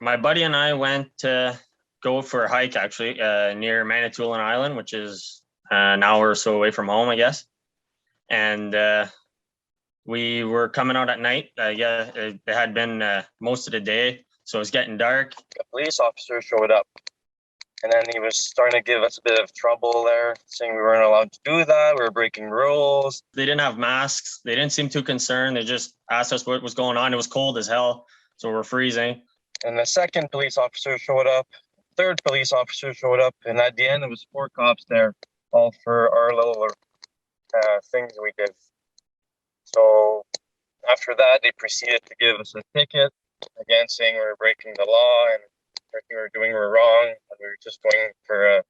My buddy and I went to go for a hike actually near Manitoulin Island, which is an hour or so away from home, I guess. And we were coming out at night. It had been most of the day, so it was getting dark. A police officer showed up, and then he was starting to give us a bit of trouble there, saying we weren't allowed to do that. We were breaking rules. They didn't have masks. They didn't seem too concerned. They just asked us what was going on. It was cold as hell, so we're freezing. And the second police officer showed up. Third police officer showed up, and at the end, it was 4 cops there, all for our little things we did. So after that, they proceeded to give us a ticket, again saying we were breaking the law and everything we were doing were wrong, and we were just going for a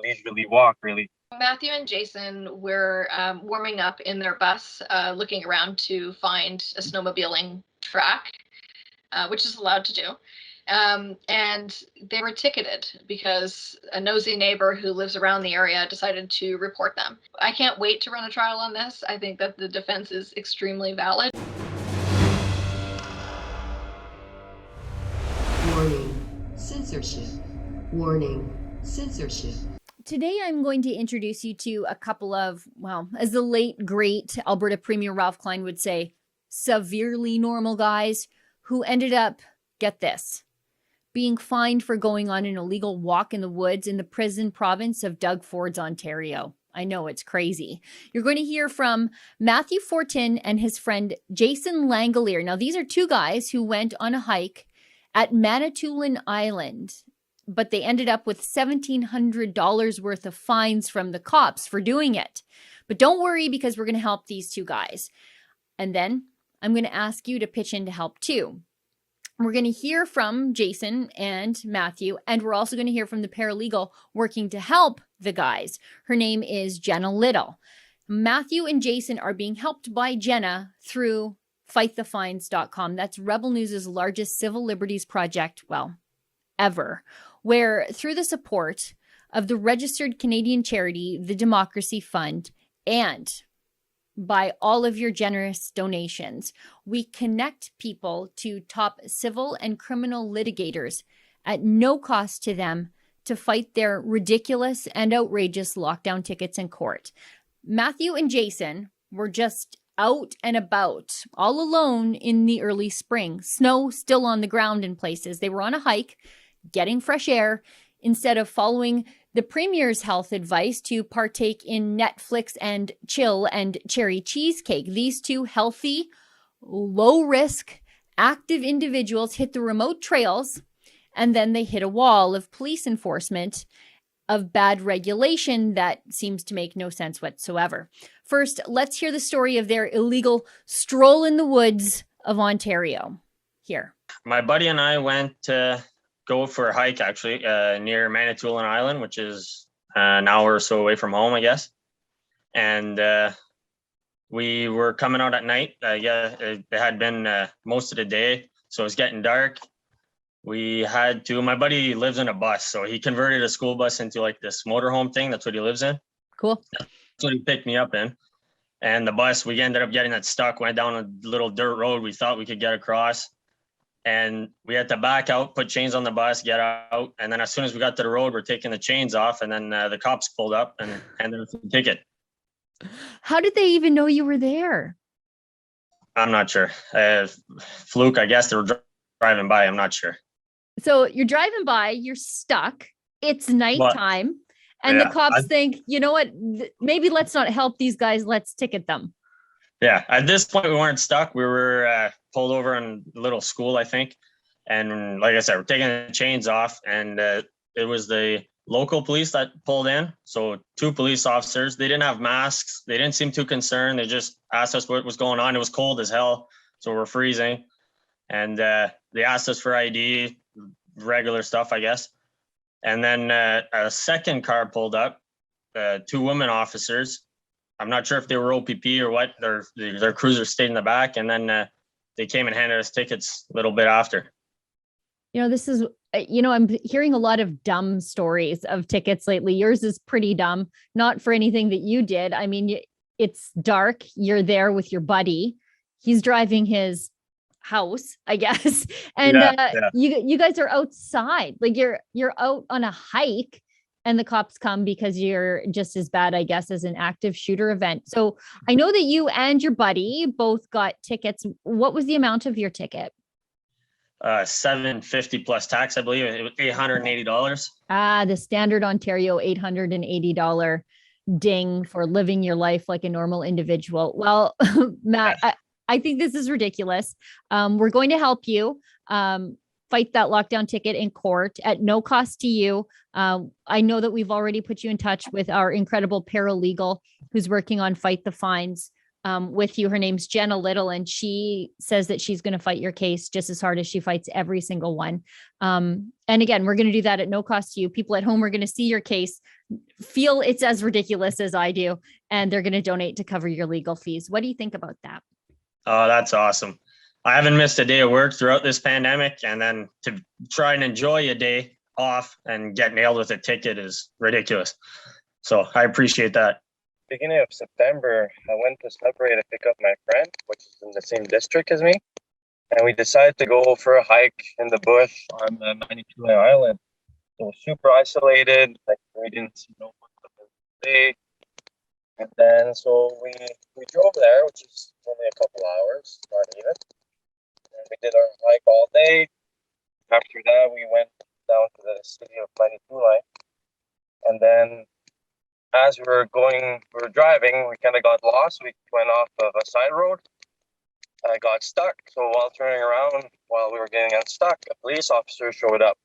leisurely walk, really. Matthew and Jason were warming up in their bus, looking around to find a snowmobiling track, which is allowed to do. And they were ticketed because a nosy neighbor who lives around the area decided to report them. I can't wait to run a trial on this. I think that the defense is extremely valid. Warning, censorship. Warning, censorship. Today, I'm going to introduce you to a couple of, well, as the late, great Alberta Premier Ralph Klein would say, severely normal guys who ended up, get this, being fined for going on an illegal walk in the woods in the prison province of Doug Ford's, Ontario. I know, it's crazy. You're going to hear from Matthew Fortin and his friend Jason Langelier. Now, these are 2 guys who went on a hike at Manitoulin Island, but they ended up with $1,700 worth of fines from the cops for doing it. But don't worry, because we're going to help these 2 guys. And then I'm going to ask you to pitch in to help too. We're going to hear from Jason and Matthew, and we're also going to hear from the paralegal working to help the guys. Her name is Jenna Little. Matthew and Jason are being helped by Jenna through fightthefines.com. That's Rebel News' largest civil liberties project, well, ever, where through the support of the registered Canadian charity, the Democracy Fund, and by all of your generous donations, we connect people to top civil and criminal litigators at no cost to them to fight their ridiculous and outrageous lockdown tickets in court. Matthew and Jason were just out and about, all alone in the early spring. Snow still on the ground in places. They were on a hike, getting fresh air, instead of following the Premier's health advice to partake in Netflix and chill and cherry cheesecake. These 2 healthy, low-risk, active individuals hit the remote trails, and then they hit a wall of police enforcement, of bad regulation that seems to make no sense whatsoever. First, let's hear the story of their illegal stroll in the woods of Ontario. Here. My buddy and I went to go for a hike actually near Manitoulin Island, which is an hour or so away from home, I guess. And we were coming out at night. It had been most of the day, so it was getting dark. My buddy lives in a bus, so he converted a school bus into like this motorhome thing. That's what he lives in. Cool. That's what he picked me up in. And the bus, we ended up getting it stuck, went down a little dirt road we thought we could get across. And we had to back out, put chains on the bus, get out. And then as soon as we got to the road, we're taking the chains off. And then the cops pulled up and handed us a ticket. How did they even know you were there? I'm not sure. Fluke, I guess they were driving by. I'm not sure. So you're driving by, you're stuck. It's nighttime. And the cops think, you know what? Maybe let's not help these guys. Let's ticket them. Yeah. At this point, we weren't stuck. We were pulled over in a little school, I think. And like I said, we're taking the chains off. And it was the local police that pulled in. So 2 police officers. They didn't have masks. They didn't seem too concerned. They just asked us what was going on. It was cold as hell, so we're freezing. And they asked us for ID, regular stuff, I guess. And then a second car pulled up, 2 women officers. I'm not sure if they were OPP or what. Their cruiser stayed in the back. And then they came and handed us tickets a little bit after. You know, this is, I'm hearing a lot of dumb stories of tickets lately. Yours is pretty dumb, not for anything that you did. I mean, it's dark. You're there with your buddy. He's driving his, house, I guess. And Yeah. you guys are outside, like you're out on a hike, and the cops come because you're just as bad, I guess, as an active shooter event. So I know that you and your buddy both got tickets. What was the amount of your ticket? $750 plus tax, I believe. It was $880. The standard Ontario $880 ding for living your life like a normal individual. Well, Matt, I think this is ridiculous. We're going to help you fight that lockdown ticket in court at no cost to you. I know that we've already put you in touch with our incredible paralegal who's working on Fight the Fines with you. Her name's Jenna Little, and she says that she's going to fight your case just as hard as she fights every single one. And again, we're going to do that at no cost to you. People at home are going to see your case, feel it's as ridiculous as I do, and they're going to donate to cover your legal fees. What do you think about that? Oh, that's awesome. I haven't missed a day of work throughout this pandemic, and then to try and enjoy a day off and get nailed with a ticket is ridiculous. So I appreciate that. Beginning of September, I went to Sudbury to pick up my friend, which is in the same district as me. And we decided to go for a hike in the bush on the Manitoulin Island. So super isolated, like we didn't see no one for the day. And then so we drove there, which is only a couple hours, not even. And we did our hike all day. After that, we went down to the city of Manitoulin. And then as we were driving, we kind of got lost. We went off of a side road. I got stuck. So while turning around, while we were getting unstuck, a police officer showed up.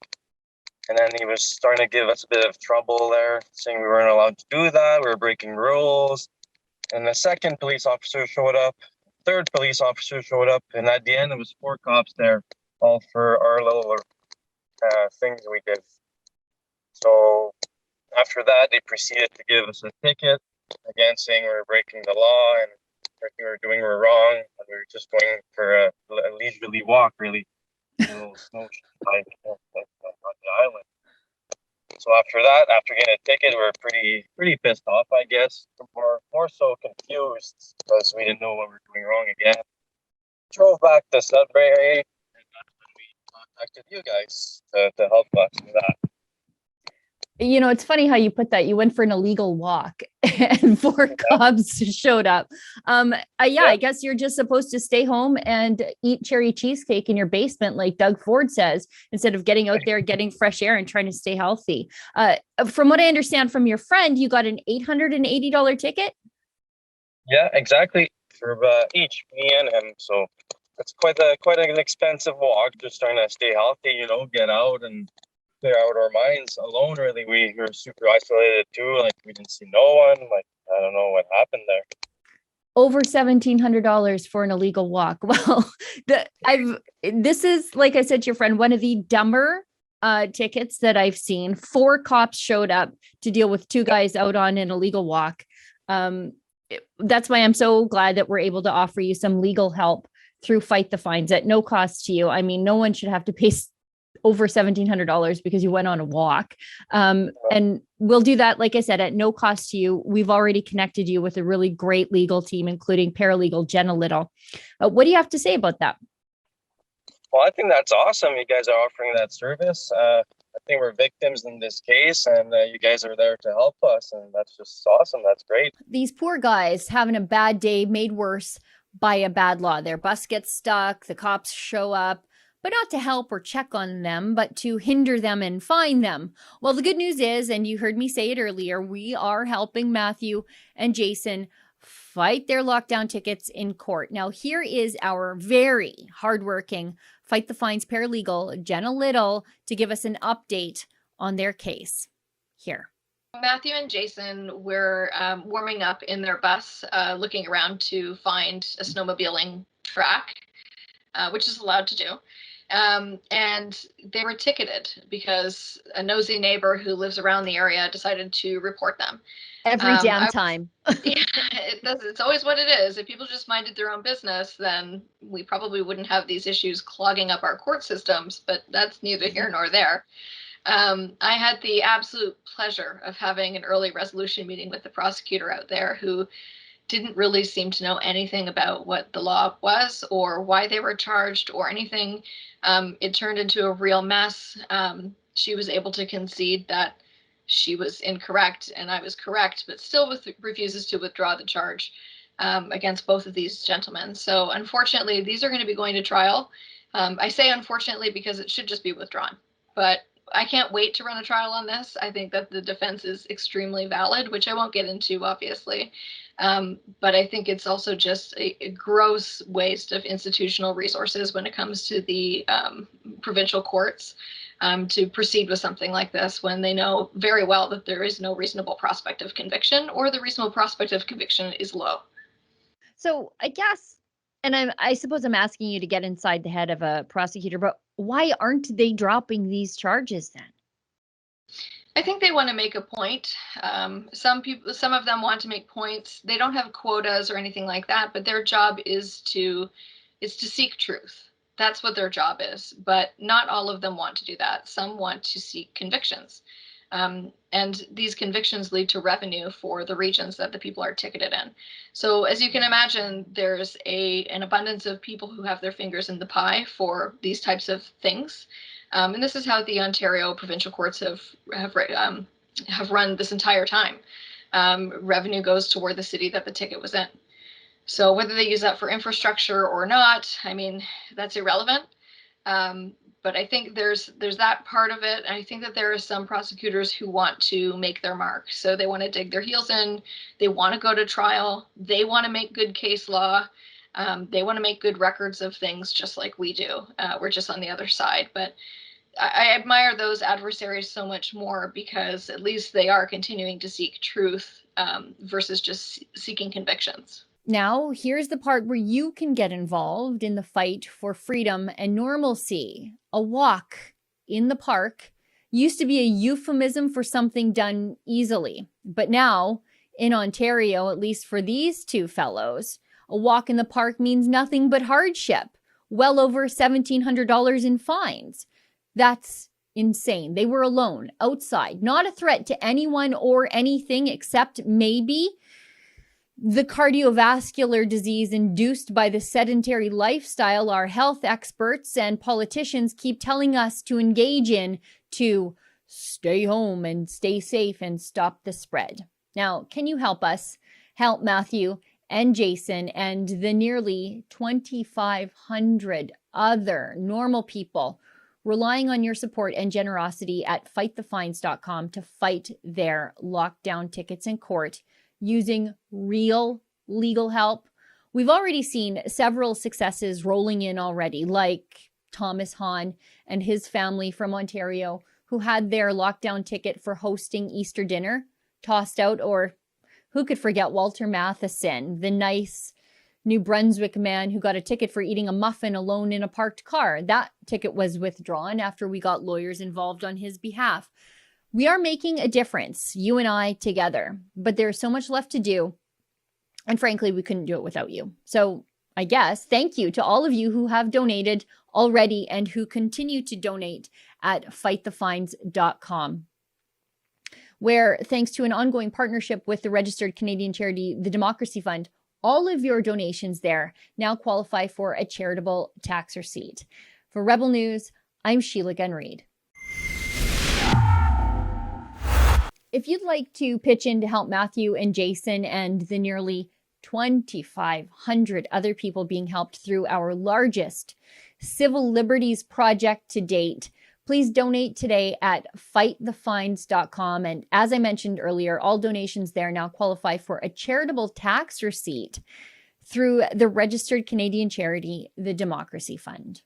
And then he was starting to give us a bit of trouble there, saying we weren't allowed to do that. We were breaking rules. And the second police officer showed up. Third police officer showed up. And at the end, it was 4 cops there, all for our little things we did. So after that, they proceeded to give us a ticket, again saying we were breaking the law and everything we were doing were wrong. And we were just going for a leisurely walk, really. A little snow hike on the island. So after that, after getting a ticket, we were pretty pissed off, I guess. More so confused because we didn't know what we were doing wrong again. Drove back to Sudbury, and that's when we contacted you guys to help us with that. You know, it's funny how you put that. You went for an illegal walk and 4 cops showed up. I guess you're just supposed to stay home and eat cherry cheesecake in your basement, like Doug Ford says, instead of getting out there, getting fresh air and trying to stay healthy. From what I understand from your friend, you got an $880 ticket? Yeah, exactly. For each, me and him. So it's quite an expensive walk, just trying to stay healthy, get out and clear out our minds alone. Really, we were super isolated too. Like we didn't see no one. Like I don't know what happened there. Over $1,700 for an illegal walk. Well, this is, like I said to your friend, one of the dumber tickets that I've seen. 4 cops showed up to deal with 2 guys out on an illegal walk. That's why I'm so glad that we're able to offer you some legal help through Fight the Fines at no cost to you. I mean, no one should have to pay over $1,700 because you went on a walk. And we'll do that, like I said, at no cost to you. We've already connected you with a really great legal team, including paralegal Jenna Little. What do you have to say about that? Well, I think that's awesome. You guys are offering that service. I think we're victims in this case, and you guys are there to help us. And that's just awesome. That's great. These poor guys having a bad day made worse by a bad law. Their bus gets stuck. The cops show up, but not to help or check on them, but to hinder them and fine them. Well, the good news is, and you heard me say it earlier, we are helping Matthew and Jason fight their lockdown tickets in court. Now, here is our very hardworking Fight the Fines paralegal, Jenna Little, to give us an update on their case. Here. Matthew and Jason were warming up in their bus, looking around to find a snowmobiling track, which is allowed to do. And they were ticketed because a nosy neighbor who lives around the area decided to report them. Every damn time. Yeah, it's always what it is. If people just minded their own business, then we probably wouldn't have these issues clogging up our court systems, but that's neither here nor there. I had the absolute pleasure of having an early resolution meeting with the prosecutor out there who didn't really seem to know anything about what the law was or why they were charged or anything. It turned into a real mess. She was able to concede that she was incorrect and I was correct, but still refuses to withdraw the charge against both of these gentlemen. So unfortunately, these are going to be going to trial. I say unfortunately because it should just be withdrawn, but I can't wait to run a trial on this. I think that the defense is extremely valid, which I won't get into, obviously. But I think it's also just a gross waste of institutional resources when it comes to the provincial courts to proceed with something like this when they know very well that there is no reasonable prospect of conviction, or the reasonable prospect of conviction is low. So I guess, and I suppose I'm asking you to get inside the head of a prosecutor, but why aren't they dropping these charges then? I think they want to make a point. Some of them want to make points. They don't have quotas or anything like that, but their job is to seek truth. That's what their job is. But not all of them want to do that. Some want to seek convictions. And these convictions lead to revenue for the regions that the people are ticketed in. So as you can imagine, there's an abundance of people who have their fingers in the pie for these types of things. And this is how the Ontario provincial courts have run this entire time. Revenue goes toward the city that the ticket was in. So whether they use that for infrastructure or not, I mean, that's irrelevant. But I think there's that part of it. I think that there are some prosecutors who want to make their mark. So they want to dig their heels in. They want to go to trial. They want to make good case law. They want to make good records of things just like we do. We're just on the other side. But I admire those adversaries so much more because at least they are continuing to seek truth versus just seeking convictions. Now, here's the part where you can get involved in the fight for freedom and normalcy. A walk in the park used to be a euphemism for something done easily. But now, in Ontario, at least for these two fellows, a walk in the park means nothing but hardship. Well over $1,700 in fines. That's insane. They were alone, outside, not a threat to anyone or anything except maybe the cardiovascular disease induced by the sedentary lifestyle our health experts and politicians keep telling us to engage in to stay home and stay safe and stop the spread. Now, can you help us help Matthew and Jason and the nearly 2,500 other normal people relying on your support and generosity at fightthefines.com to fight their lockdown tickets in court using real legal help? We've already seen several successes rolling in already, like Thomas Hahn and his family from Ontario who had their lockdown ticket for hosting Easter dinner tossed out, or who could forget Walter Matheson, the nice New Brunswick man who got a ticket for eating a muffin alone in a parked car. That ticket was withdrawn after we got lawyers involved on his behalf. We are making a difference, you and I together, but there's so much left to do. And frankly, we couldn't do it without you. So I guess thank you to all of you who have donated already and who continue to donate at fightthefines.com, where thanks to an ongoing partnership with the registered Canadian charity, the Democracy Fund, all of your donations there now qualify for a charitable tax receipt. For Rebel News, I'm Sheila Gunn Reid. If you'd like to pitch in to help Matthew and Jason and the nearly 2,500 other people being helped through our largest civil liberties project to date, please donate today at fightthefines.com. And as I mentioned earlier, all donations there now qualify for a charitable tax receipt through the registered Canadian charity, the Democracy Fund.